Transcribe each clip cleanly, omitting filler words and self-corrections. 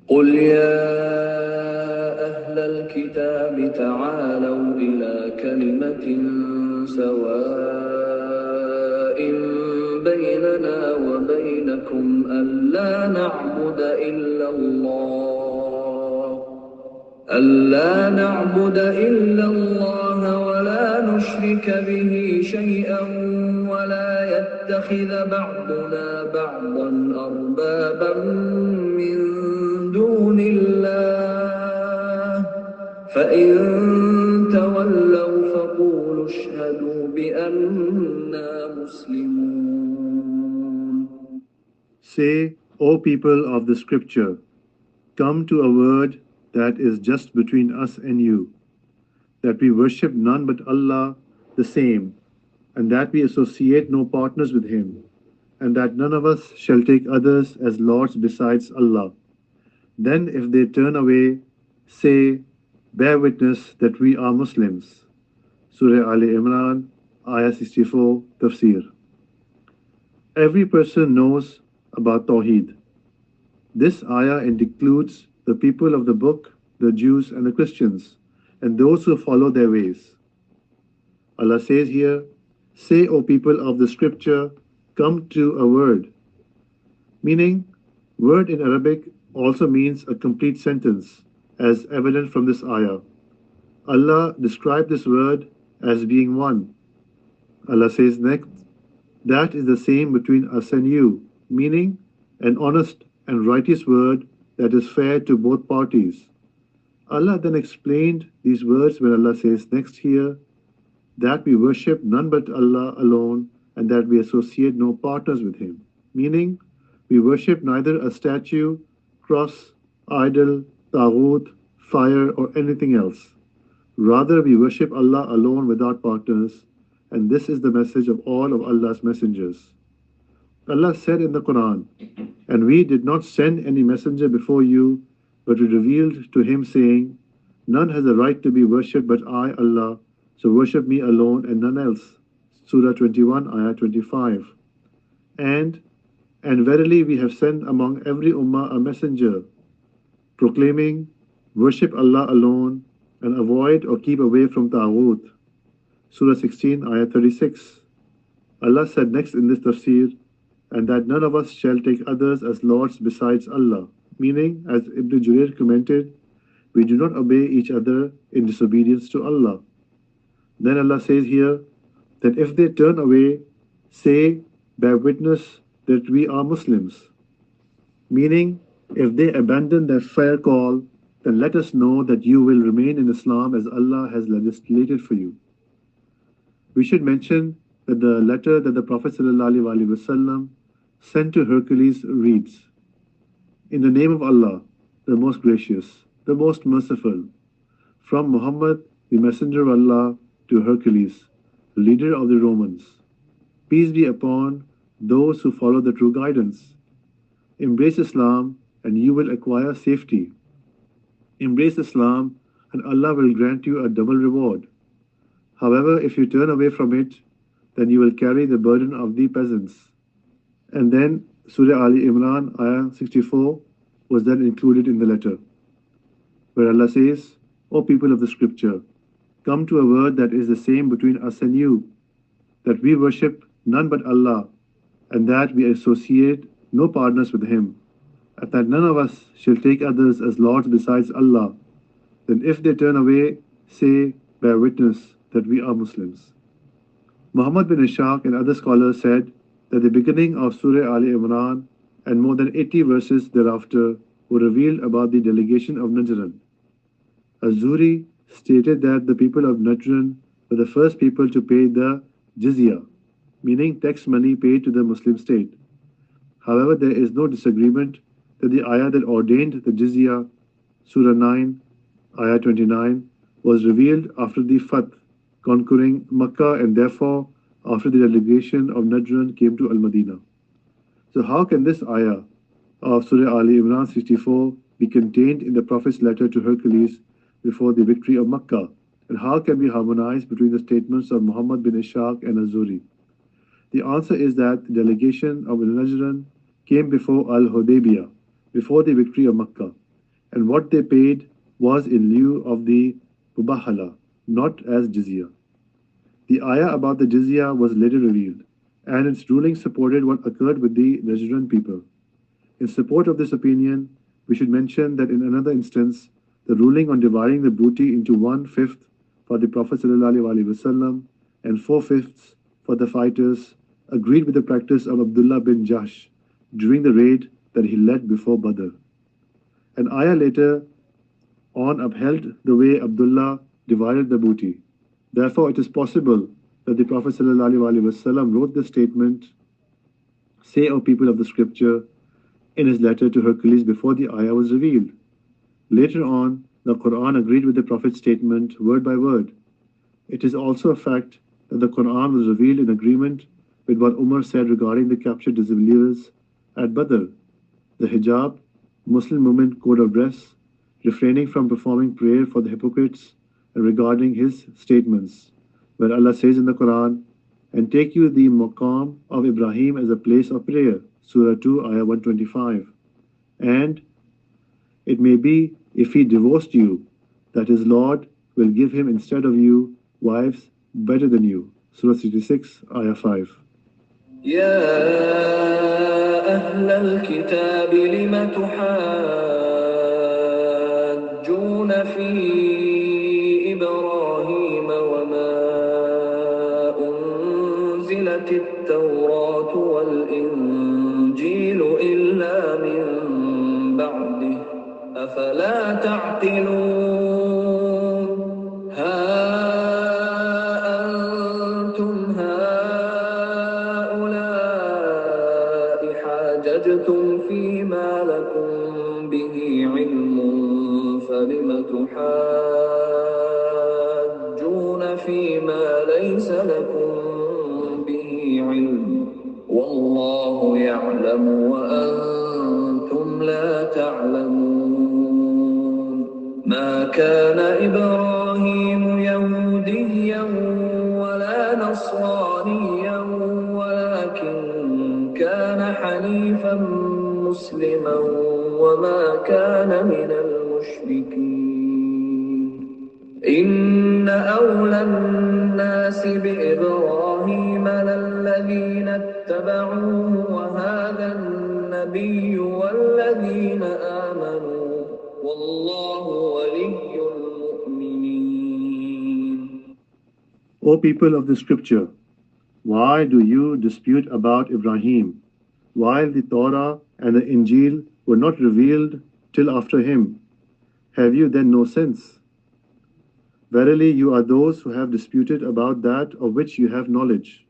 قل يا أهل الكتاب تعالوا إلى كلمة سواء بيننا وبينكم ألا نعبد إلا الله ولا نشرك به شيئا ولا يتخذ بعضنا بعضا أربابا من دون الله فإن تولوا فقولوا اشهدوا بأننا مسلمون. Say, O people of the scripture, come to a word that is just between us and you, that we worship none but Allah the same, and that we associate no partners with Him, and that none of us shall take others as lords besides Allah. Then if they turn away, say, bear witness that we are Muslims. Surah Ali-Imran, Ayah 64, Tafsir. Every person knows about Tawheed. This ayah includes the people of the book, the Jews and the Christians, and those who follow their ways. Allah says here, say, O people of the scripture, come to a word. Meaning, word in Arabic also means a complete sentence, as evident from this ayah. Allah described this word as being one. Allah says next, that is the same between us and you, meaning an honest and righteous word that is fair to both parties. Allah then explained these words when Allah says next here, that we worship none but Allah alone and that we associate no partners with Him. Meaning, we worship neither a statue, cross, idol, Tawheed, fire or anything else. Rather, we worship Allah alone without partners, and this is the message of all of Allah's messengers. Allah said in the Quran, and we did not send any messenger before you, but we revealed to him saying, none has a right to be worshipped but I, Allah, so worship me alone and none else. Surah 21, Ayah 25. And verily we have sent among every ummah a messenger, proclaiming, worship Allah alone and avoid or keep away from Tawheed. Surah 16, Ayah 36. Allah said next in this tafsir, and that none of us shall take others as lords besides Allah. Meaning, as Ibn Junayd commented, we do not obey each other in disobedience to Allah. Then Allah says here, that if they turn away, say, bear witness that we are Muslims. Meaning, if they abandon their fair call, then let us know that you will remain in Islam as Allah has legislated for you. We should mention that the letter that the Prophet ﷺ sent to Hercules reads, in the name of Allah, the most gracious, the most merciful, from Muhammad, the messenger of Allah, to Hercules, the leader of the Romans. Peace be upon those who follow the true guidance. Embrace Islam and you will acquire safety. Embrace Islam and Allah will grant you a double reward. However, if you turn away from it, then you will carry the burden of the peasants. And then Surah Ali-Imran, Ayah 64, was then included in the letter, where Allah says, O people of the scripture, come to a word that is the same between us and you, that we worship none but Allah, and that we associate no partners with Him, and that none of us shall take others as lords besides Allah. Then if they turn away, say, bear witness that we are Muslims. Muhammad bin Ishaq and other scholars said that the beginning of Surah Ali-Imran and more than 80 verses thereafter were revealed about the delegation of Najran. Az-Zuhri stated that the people of Najran were the first people to pay the jizya, meaning tax money paid to the Muslim state. However, there is no disagreement that the ayah that ordained the jizya, Surah 9, Ayah 29, was revealed after the Fath, conquering Makkah, and therefore after the delegation of Najran came to Al-Madinah. So how can this ayah of Surah Ali-Imran 64 be contained in the Prophet's letter to Hercules before the victory of Makkah? And how can we harmonize between the statements of Muhammad bin Ishaq and Az-Zuhri? The answer is that the delegation of Najran came before Al-Hudaybiyah, before the victory of Makkah. and what they paid was in lieu of the mubahala, not as jizya. The ayah about the jizya was later revealed, and its ruling supported what occurred with the Najran people. In support of this opinion, we should mention that in another instance, the ruling on dividing the booty into 1/5 for the Prophet ﷺ and 4/5 for the fighters agreed with the practice of Abdullah bin Jahsh during the raid that he led before Badr. An ayah later on upheld the way Abdullah divided the booty. Therefore, it is possible that the Prophet ﷺ wrote this statement, "Say, O people of the scripture," in his letter to Hercules before the ayah was revealed. Later on, the Quran agreed with the Prophet's statement word by word. It is also a fact that the Quran was revealed in agreement with what Umar said regarding the captured disbelievers at Badr, the hijab, Muslim women code of dress, refraining from performing prayer for the hypocrites, and regarding his statements, where Allah says in the Quran, "And take you the maqam of Ibrahim as a place of prayer," Surah 2, Ayah 125. And it may be, if he divorced you, that his Lord will give him instead of you wives better than you, Surah 66, Ayah 5. يا أهل الكتاب لم تحاجون في إبراهيم وما أنزلت التوراة والإنجيل إلا من بعده أفلا تعقلون ها أنتم هؤلاء حاججتم فيما لكم به علم فلم تحاجون فيما ليس لكم به علم والله يعلم وأنتم لا تعلمون ما كان إبراهيم يهوديا ولا نصرانيا ولكن كان حنيفا مسلما وما كان من المشركين إن أولى الناس بإبراهيم للذين اتبعوه وهذا النبي والذين آمنوا والله ولي المؤمنين. O people of the scripture, why do you dispute about Ibrahim, while the Torah and the Injil were not revealed till after him? Have you then no sense? Verily, you are those who have disputed about that of which you have knowledge.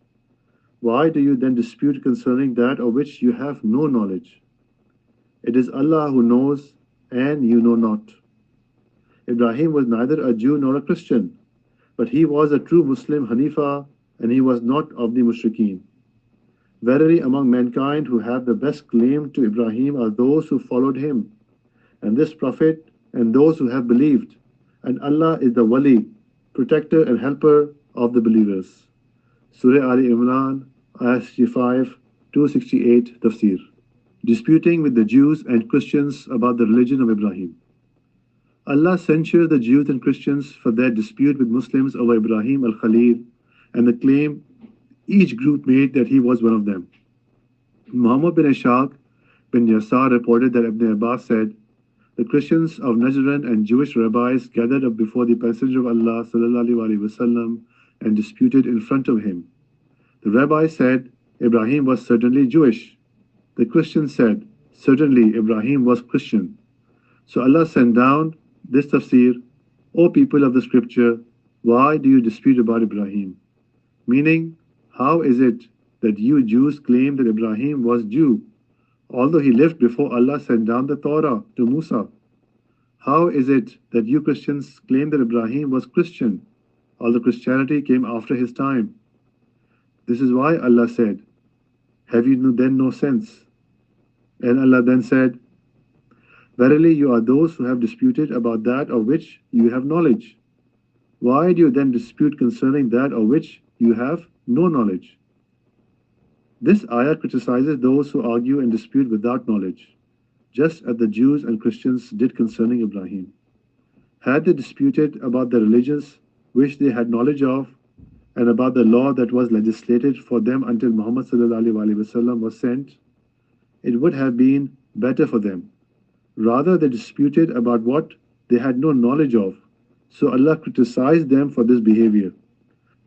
Why do you then dispute concerning that of which you have no knowledge? It is Allah who knows, and you know not. Ibrahim was neither a Jew nor a Christian, but he was a true Muslim Hanifa, and he was not of the Mushrikeen. Verily, among mankind who have the best claim to Ibrahim are those who followed him, and this Prophet, and those who have believed. And Allah is the Wali, protector and helper of the believers. Surah Ali-Imran, Ayah 65, 268, Tafsir. Disputing with the Jews and Christians about the religion of Ibrahim. Allah censured the Jews and Christians for their dispute with Muslims over Ibrahim al-Khalil and the claim each group made that he was one of them. Muhammad bin Ishaq bin Yasar reported that Ibn Abbas said, "The Christians of Najran and Jewish rabbis gathered up before the Messenger of Allah ﷺ and disputed in front of him. The rabbi said, Ibrahim was certainly Jewish. The Christians said, certainly Ibrahim was Christian. So Allah sent down this tafsir, O people of the scripture, why do you dispute about Ibrahim? Meaning, how is it that you Jews claim that Ibrahim was Jew, although he lived before Allah sent down the Torah to Musa? How is it that you Christians claim that Ibrahim was Christian, although Christianity came after his time? This is why Allah said, have you then no sense? And Allah then said, verily you are those who have disputed about that of which you have knowledge. Why do you then dispute concerning that of which you have no knowledge? This ayah criticizes those who argue and dispute without knowledge, just as the Jews and Christians did concerning Ibrahim. Had they disputed about the religions which they had knowledge of and about the law that was legislated for them until Muhammad ﷺ was sent, it would have been better for them. Rather, they disputed about what they had no knowledge of, so Allah criticized them for this behavior.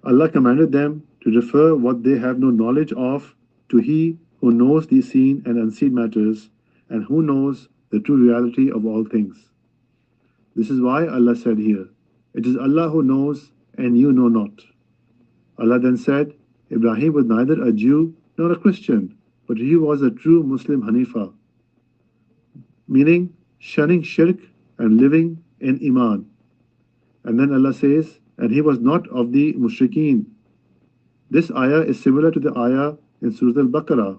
Allah commanded them to refer what they have no knowledge of to He who knows the seen and unseen matters and who knows the true reality of all things. This is why Allah said here, "It is Allah who knows and you know not." Allah then said, Ibrahim was neither a Jew nor a Christian, but he was a true Muslim Hanifa, meaning shunning shirk and living in Iman. And then Allah says, and he was not of the mushrikeen. This ayah is similar to the ayah in Surah Al-Baqarah,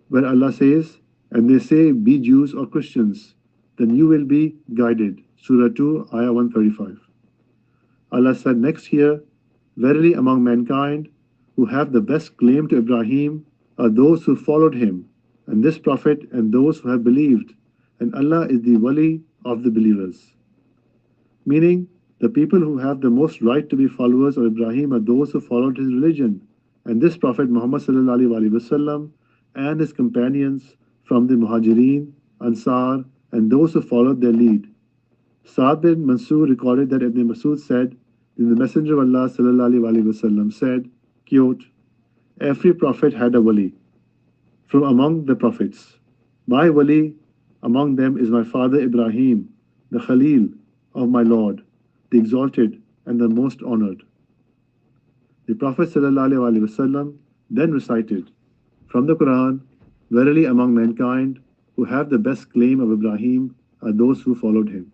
where Allah says, and they say, be Jews or Christians, then you will be guided. Surah 2, ayah 135. Allah said next here, verily among mankind who have the best claim to Ibrahim are those who followed him, and this Prophet and those who have believed, and Allah is the wali of the believers. Meaning, the people who have the most right to be followers of Ibrahim are those who followed his religion, and this Prophet Muhammad ﷺ and his companions from the Muhajirin, Ansar, and those who followed their lead. Sa'd bin Mansur recorded that Ibn Masud said, the Messenger of Allah ﷺ said, quote, every prophet had a wali from among the prophets. My wali among them is my father Ibrahim, the Khalil of my Lord, the exalted and the most honored. The Prophet ﷺ then recited from the Quran, verily among mankind who have the best claim of Ibrahim are those who followed him.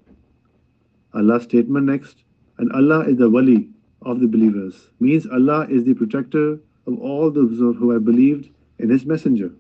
Allah's statement next, and Allah is the wali of the believers, means Allah is the protector of all those who have believed in his messenger.